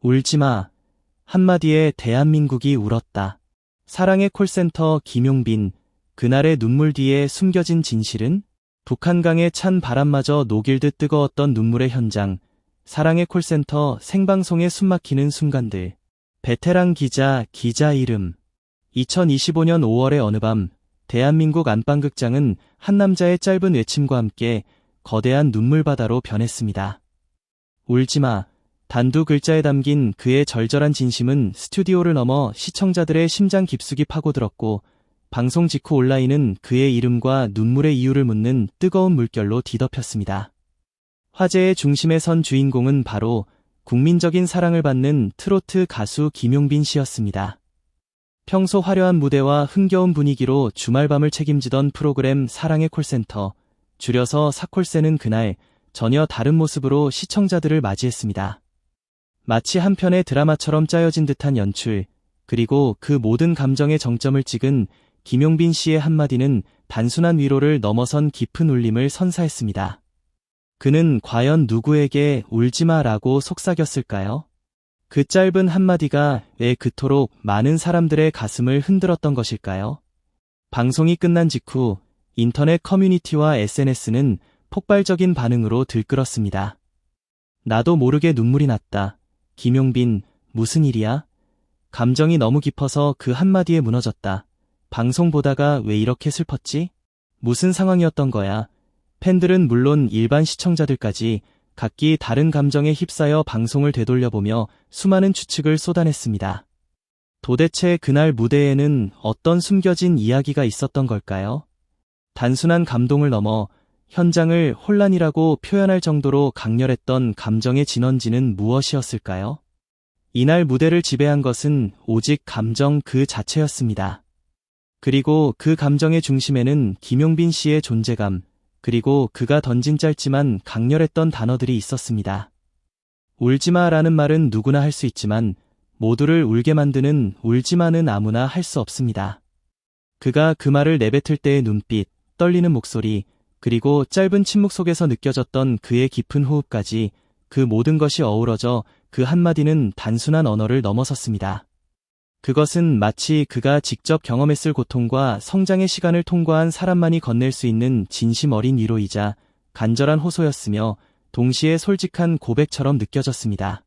울지마. 한마디에 대한민국이 울었다. 사랑의 콜센터 김용빈. 그날의 눈물 뒤에 숨겨진 진실은? 북한강의 찬 바람마저 녹일 듯 뜨거웠던 눈물의 현장. 사랑의 콜센터 생방송에 숨막히는 순간들. 베테랑 기자 이름. 2025년 5월의 어느 밤, 대한민국 안방극장은 한 남자의 짧은 외침과 함께 거대한 눈물바다로 변했습니다. 울지마. 단 두 글자에 담긴 그의 절절한 진심은 스튜디오를 넘어 시청자들의 심장 깊숙이 파고들었고, 방송 직후 온라인은 그의 이름과 눈물의 이유를 묻는 뜨거운 물결로 뒤덮였습니다. 화제의 중심에 선 주인공은 바로 국민적인 사랑을 받는 트로트 가수 김용빈 씨였습니다. 평소 화려한 무대와 흥겨운 분위기로 주말밤을 책임지던 프로그램 사랑의 콜센터, 줄여서 사콜센은 그날 전혀 다른 모습으로 시청자들을 맞이했습니다. 마치 한 편의 드라마처럼 짜여진 듯한 연출, 그리고 그 모든 감정의 정점을 찍은 김용빈 씨의 한마디는 단순한 위로를 넘어선 깊은 울림을 선사했습니다. 그는 과연 누구에게 울지마라고 속삭였을까요? 그 짧은 한마디가 왜 그토록 많은 사람들의 가슴을 흔들었던 것일까요? 방송이 끝난 직후 인터넷 커뮤니티와 SNS는 폭발적인 반응으로 들끓었습니다. 나도 모르게 눈물이 났다. 김용빈, 무슨 일이야? 감정이 너무 깊어서 그 한마디에 무너졌다. 방송 보다가 왜 이렇게 슬펐지? 무슨 상황이었던 거야? 팬들은 물론 일반 시청자들까지 각기 다른 감정에 휩싸여 방송을 되돌려보며 수많은 추측을 쏟아냈습니다. 도대체 그날 무대에는 어떤 숨겨진 이야기가 있었던 걸까요? 단순한 감동을 넘어 현장을 혼란이라고 표현할 정도로 강렬했던 감정의 진원지는 무엇이었을까요? 이날 무대를 지배한 것은 오직 감정 그 자체였습니다. 그리고 그 감정의 중심에는 김용빈 씨의 존재감, 그리고 그가 던진 짧지만 강렬했던 단어들이 있었습니다. 울지마라는 말은 누구나 할 수 있지만 모두를 울게 만드는 울지마는 아무나 할 수 없습니다. 그가 그 말을 내뱉을 때의 눈빛, 떨리는 목소리, 그리고 짧은 침묵 속에서 느껴졌던 그의 깊은 호흡까지, 그 모든 것이 어우러져 그 한마디는 단순한 언어를 넘어섰습니다. 그것은 마치 그가 직접 경험했을 고통과 성장의 시간을 통과한 사람만이 건넬 수 있는 진심 어린 위로이자 간절한 호소였으며 동시에 솔직한 고백처럼 느껴졌습니다.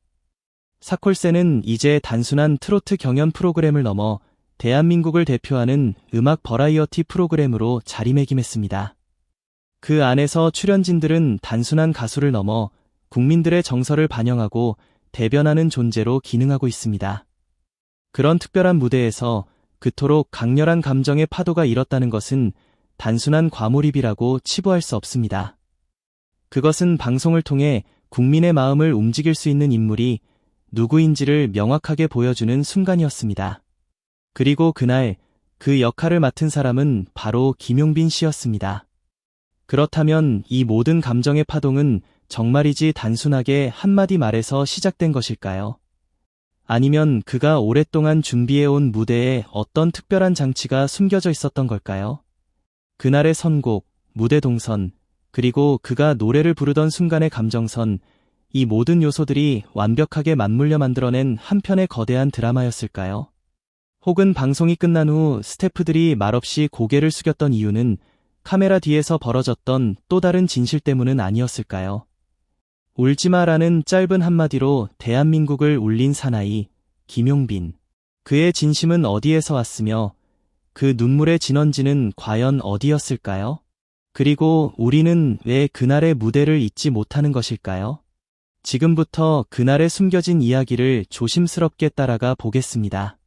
사콜세는 이제 단순한 트로트 경연 프로그램을 넘어 대한민국을 대표하는 음악 버라이어티 프로그램으로 자리매김했습니다. 그 안에서 출연진들은 단순한 가수를 넘어 국민들의 정서를 반영하고 대변하는 존재로 기능하고 있습니다. 그런 특별한 무대에서 그토록 강렬한 감정의 파도가 일었다는 것은 단순한 과몰입이라고 치부할 수 없습니다. 그것은 방송을 통해 국민의 마음을 움직일 수 있는 인물이 누구인지를 명확하게 보여주는 순간이었습니다. 그리고 그날 그 역할을 맡은 사람은 바로 김용빈 씨였습니다. 그렇다면 이 모든 감정의 파동은 정말이지 단순하게 한마디 말에서 시작된 것일까요? 아니면 그가 오랫동안 준비해온 무대에 어떤 특별한 장치가 숨겨져 있었던 걸까요? 그날의 선곡, 무대 동선, 그리고 그가 노래를 부르던 순간의 감정선, 이 모든 요소들이 완벽하게 맞물려 만들어낸 한 편의 거대한 드라마였을까요? 혹은 방송이 끝난 후 스태프들이 말없이 고개를 숙였던 이유는 카메라 뒤에서 벌어졌던 또 다른 진실 때문은 아니었을까요? 울지마라는 짧은 한마디로 대한민국을 울린 사나이, 김용빈. 그의 진심은 어디에서 왔으며 그 눈물의 진원지는 과연 어디였을까요? 그리고 우리는 왜 그날의 무대를 잊지 못하는 것일까요? 지금부터 그날의 숨겨진 이야기를 조심스럽게 따라가 보겠습니다.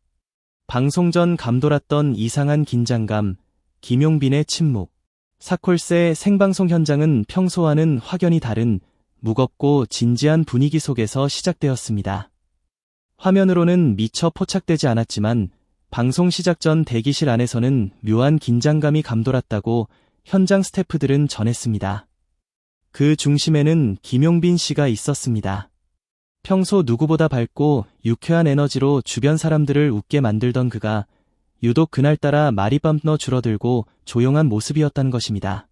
방송 전 감돌았던 이상한 긴장감, 김용빈의 침묵. 사콜세 생방송 현장은 평소와는 확연히 다른 무겁고 진지한 분위기 속에서 시작되었습니다. 화면으로는 미처 포착되지 않았지만 방송 시작 전 대기실 안에서는 묘한 긴장감이 감돌았다고 현장 스태프들은 전했습니다. 그 중심에는 김용빈 씨가 있었습니다. 평소 누구보다 밝고 유쾌한 에너지로 주변 사람들을 웃게 만들던 그가 유독 그날따라 말이 뻔너 줄어들고 조용한 모습이었다는 것입니다.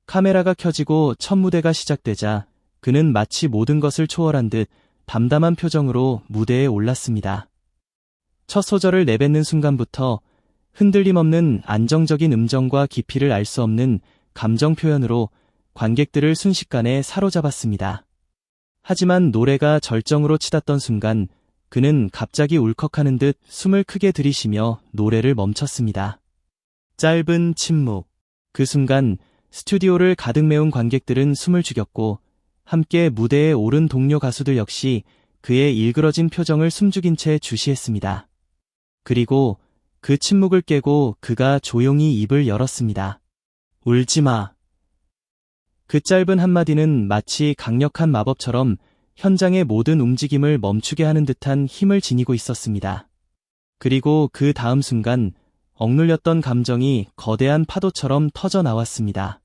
카메라가 켜지고 첫 무대가 시작되자 그는 마치 모든 것을 초월한 듯 담담한 표정으로 무대에 올랐습니다. 첫 소절을 내뱉는 순간부터 흔들림 없는 안정적인 음정과 깊이를 알 수 없는 감정 표현으로 관객들을 순식간에 사로잡았습니다. 하지만 노래가 절정으로 치닫던 순간 그는 갑자기 울컥하는 듯 숨을 크게 들이쉬며 노래를 멈췄습니다. 짧은 침묵. 그 순간 스튜디오를 가득 메운 관객들은 숨을 죽였고 함께 무대에 오른 동료 가수들 역시 그의 일그러진 표정을 숨죽인 채 주시했습니다. 그리고 그 침묵을 깨고 그가 조용히 입을 열었습니다. 울지 마. 그 짧은 한마디는 마치 강력한 마법처럼 현장의 모든 움직임을 멈추게 하는 듯한 힘을 지니고 있었습니다. 그리고 그 다음 순간 억눌렸던 감정이 거대한 파도처럼 터져 나왔습니다.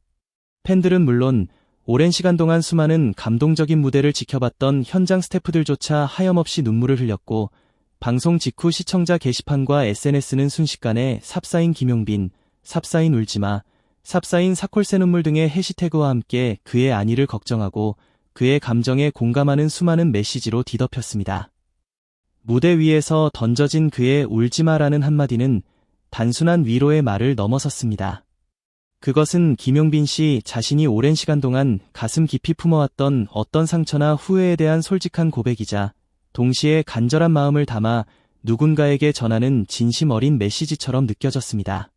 팬들은 물론 오랜 시간 동안 수많은 감동적인 무대를 지켜봤던 현장 스태프들조차 하염없이 눈물을 흘렸고 방송 직후 시청자 게시판과 SNS는 순식간에 삽사인 김용빈, 삽사인 울지마, 삽사인 사콜새 눈물 등의 해시태그와 함께 그의 안위를 걱정하고 그의 감정에 공감하는 수많은 메시지로 뒤덮였습니다. 무대 위에서 던져진 그의 울지마라는 한마디는 단순한 위로의 말을 넘어섰습니다. 그것은 김용빈 씨 자신이 오랜 시간 동안 가슴 깊이 품어왔던 어떤 상처나 후회에 대한 솔직한 고백이자 동시에 간절한 마음을 담아 누군가에게 전하는 진심 어린 메시지처럼 느껴졌습니다.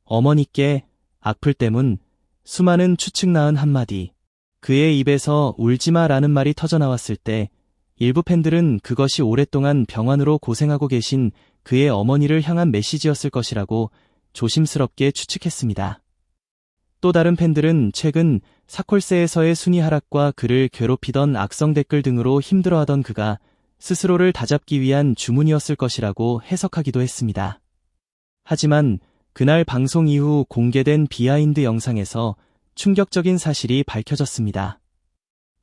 어머니께 악플 때문 수많은 추측 낳은 한마디. 그의 입에서 울지마라는 말이 터져나왔을 때 일부 팬들은 그것이 오랫동안 병환으로 고생하고 계신 그의 어머니를 향한 메시지였을 것이라고 조심스럽게 추측했습니다. 또 다른 팬들은 최근 사콜새에서의 순위 하락과 그를 괴롭히던 악성 댓글 등으로 힘들어하던 그가 스스로를 다잡기 위한 주문이었을 것이라고 해석하기도 했습니다. 하지만 그날 방송 이후 공개된 비하인드 영상에서 충격적인 사실이 밝혀졌습니다.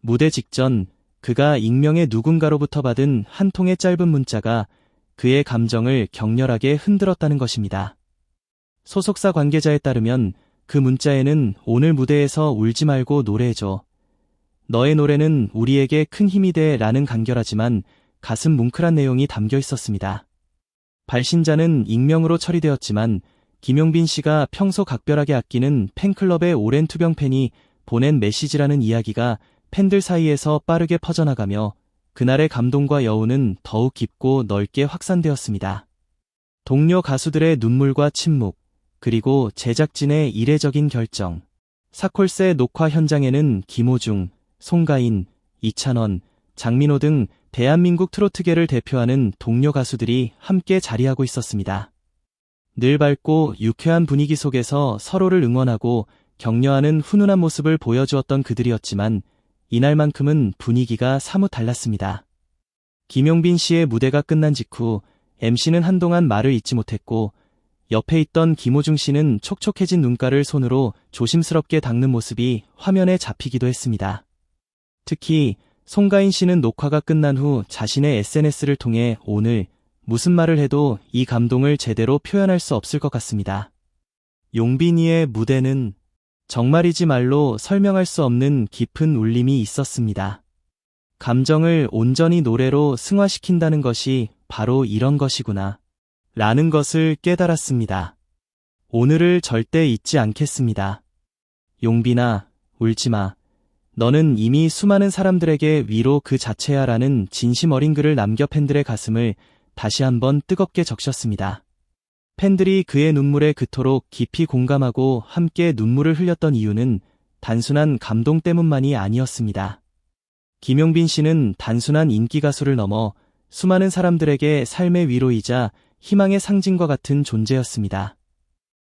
무대 직전 그가 익명의 누군가로부터 받은 한 통의 짧은 문자가 그의 감정을 격렬하게 흔들었다는 것입니다. 소속사 관계자에 따르면 그 문자에는 오늘 무대에서 울지 말고 노래해줘. 너의 노래는 우리에게 큰 힘이 돼 라는 간결하지만 가슴 뭉클한 내용이 담겨 있었습니다. 발신자는 익명으로 처리되었지만 김용빈 씨가 평소 각별하게 아끼는 팬클럽의 오랜 투병 팬이 보낸 메시지라는 이야기가 팬들 사이에서 빠르게 퍼져나가며 그날의 감동과 여운은 더욱 깊고 넓게 확산되었습니다. 동료 가수들의 눈물과 침묵, 그리고 제작진의 이례적인 결정. 사콜새 녹화 현장에는 김호중, 송가인, 이찬원, 장민호 등 대한민국 트로트계를 대표하는 동료 가수들이 함께 자리하고 있었습니다. 늘 밝고 유쾌한 분위기 속에서 서로를 응원하고 격려하는 훈훈한 모습을 보여주었던 그들이었지만 이날만큼은 분위기가 사뭇 달랐습니다. 김용빈 씨의 무대가 끝난 직후 MC는 한동안 말을 잇지 못했고 옆에 있던 김호중 씨는 촉촉해진 눈가를 손으로 조심스럽게 닦는 모습이 화면에 잡히기도 했습니다. 특히 송가인 씨는 녹화가 끝난 후 자신의 SNS를 통해 오늘 무슨 말을 해도 이 감동을 제대로 표현할 수 없을 것 같습니다. 용빈이의 무대는 정말이지 말로 설명할 수 없는 깊은 울림이 있었습니다. 감정을 온전히 노래로 승화시킨다는 것이 바로 이런 것이구나 라는 것을 깨달았습니다. 오늘을 절대 잊지 않겠습니다. 용빈아, 울지마. 너는 이미 수많은 사람들에게 위로 그 자체야 라는 진심 어린 글을 남겨 팬들의 가슴을 다시 한번 뜨겁게 적셨습니다. 팬들이 그의 눈물에 그토록 깊이 공감하고 함께 눈물을 흘렸던 이유는 단순한 감동 때문만이 아니었습니다. 김용빈 씨는 단순한 인기 가수를 넘어 수많은 사람들에게 삶의 위로이자 희망의 상징과 같은 존재였습니다.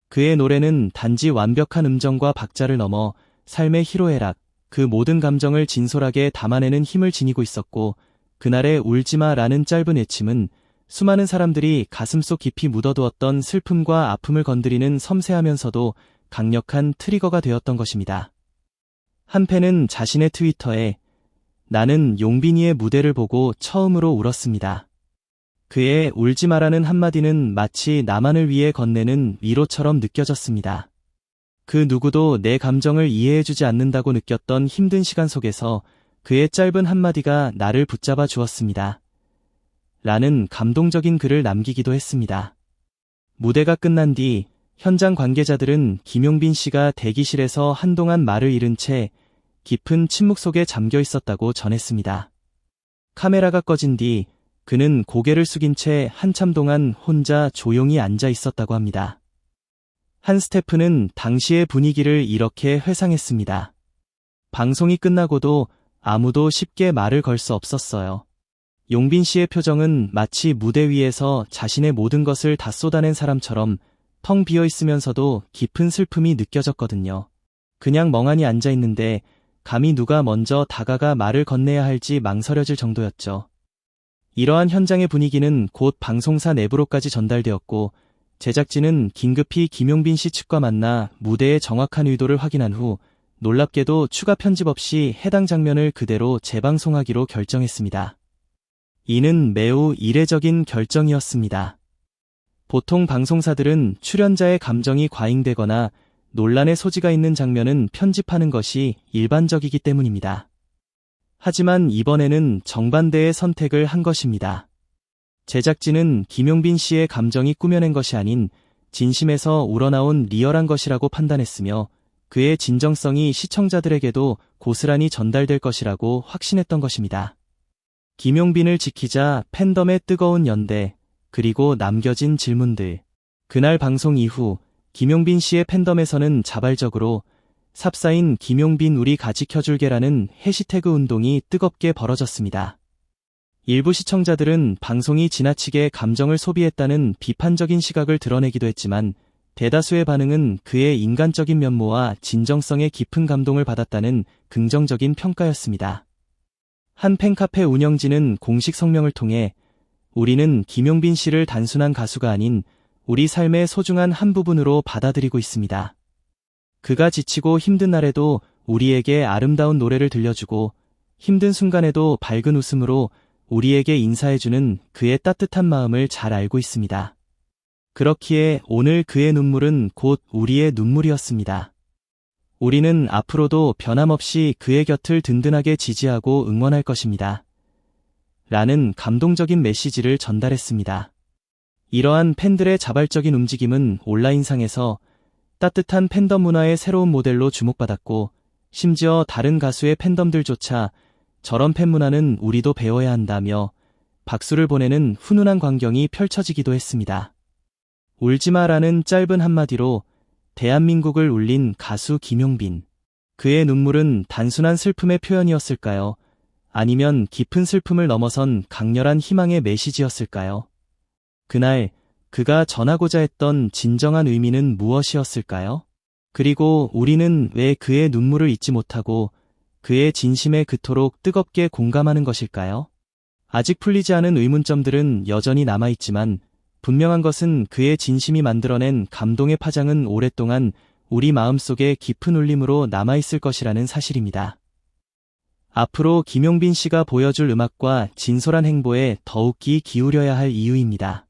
그의 노래는 단지 완벽한 음정과 박자를 넘어 삶의 희로애락, 그 모든 감정을 진솔하게 담아내는 힘을 지니고 있었고 그날의 울지마라는 짧은 외침은 수많은 사람들이 가슴속 깊이 묻어두었던 슬픔과 아픔을 건드리는 섬세하면서도 강력한 트리거가 되었던 것입니다. 한 팬은 자신의 트위터에 나는 용빈이의 무대를 보고 처음으로 울었습니다. 그의 울지마라는 한마디는 마치 나만을 위해 건네는 위로처럼 느껴졌습니다. 그 누구도 내 감정을 이해해주지 않는다고 느꼈던 힘든 시간 속에서 그의 짧은 한마디가 나를 붙잡아 주었습니다. 라는 감동적인 글을 남기기도 했습니다. 무대가 끝난 뒤 현장 관계자들은 김용빈 씨가 대기실에서 한동안 말을 잃은 채 깊은 침묵 속에 잠겨 있었다고 전했습니다. 카메라가 꺼진 뒤 그는 고개를 숙인 채 한참 동안 혼자 조용히 앉아 있었다고 합니다. 한 스태프는 당시의 분위기를 이렇게 회상했습니다. 방송이 끝나고도 아무도 쉽게 말을 걸 수 없었어요. 용빈 씨의 표정은 마치 무대 위에서 자신의 모든 것을 다 쏟아낸 사람처럼 텅 비어 있으면서도 깊은 슬픔이 느껴졌거든요. 그냥 멍하니 앉아 있는데 감히 누가 먼저 다가가 말을 건네야 할지 망설여질 정도였죠. 이러한 현장의 분위기는 곧 방송사 내부로까지 전달되었고 제작진은 긴급히 김용빈 씨 측과 만나 무대의 정확한 의도를 확인한 후 놀랍게도 추가 편집 없이 해당 장면을 그대로 재방송하기로 결정했습니다. 이는 매우 이례적인 결정이었습니다. 보통 방송사들은 출연자의 감정이 과잉되거나 논란의 소지가 있는 장면은 편집하는 것이 일반적이기 때문입니다. 하지만 이번에는 정반대의 선택을 한 것입니다. 제작진은 김용빈 씨의 감정이 꾸며낸 것이 아닌 진심에서 우러나온 리얼한 것이라고 판단했으며 그의 진정성이 시청자들에게도 고스란히 전달될 것이라고 확신했던 것입니다. 김용빈을 지키자 팬덤의 뜨거운 연대, 그리고 남겨진 질문들. 그날 방송 이후 김용빈 씨의 팬덤에서는 자발적으로 삽사인 김용빈 우리 같이 켜줄게라는 해시태그 운동이 뜨겁게 벌어졌습니다. 일부 시청자들은 방송이 지나치게 감정을 소비했다는 비판적인 시각을 드러내기도 했지만 대다수의 반응은 그의 인간적인 면모와 진정성에 깊은 감동을 받았다는 긍정적인 평가였습니다. 한 팬카페 운영진은 공식 성명을 통해 우리는 김용빈 씨를 단순한 가수가 아닌 우리 삶의 소중한 한 부분으로 받아들이고 있습니다. 그가 지치고 힘든 날에도 우리에게 아름다운 노래를 들려주고 힘든 순간에도 밝은 웃음으로 우리에게 인사해주는 그의 따뜻한 마음을 잘 알고 있습니다. 그렇기에 오늘 그의 눈물은 곧 우리의 눈물이었습니다. 우리는 앞으로도 변함없이 그의 곁을 든든하게 지지하고 응원할 것입니다. 라는 감동적인 메시지를 전달했습니다. 이러한 팬들의 자발적인 움직임은 온라인상에서 따뜻한 팬덤 문화의 새로운 모델로 주목받았고 심지어 다른 가수의 팬덤들조차 저런 팬 문화는 우리도 배워야 한다며 박수를 보내는 훈훈한 광경이 펼쳐지기도 했습니다. 울지마라는 짧은 한마디로 대한민국을 울린 가수 김용빈. 그의 눈물은 단순한 슬픔의 표현이었을까요? 아니면 깊은 슬픔을 넘어선 강렬한 희망의 메시지였을까요? 그날 그가 전하고자 했던 진정한 의미는 무엇이었을까요? 그리고 우리는 왜 그의 눈물을 잊지 못하고 그의 진심에 그토록 뜨겁게 공감하는 것일까요? 아직 풀리지 않은 의문점들은 여전히 남아있지만 분명한 것은 그의 진심이 만들어낸 감동의 파장은 오랫동안 우리 마음속에 깊은 울림으로 남아있을 것이라는 사실입니다. 앞으로 김용빈 씨가 보여줄 음악과 진솔한 행보에 더욱 귀 기울여야 할 이유입니다.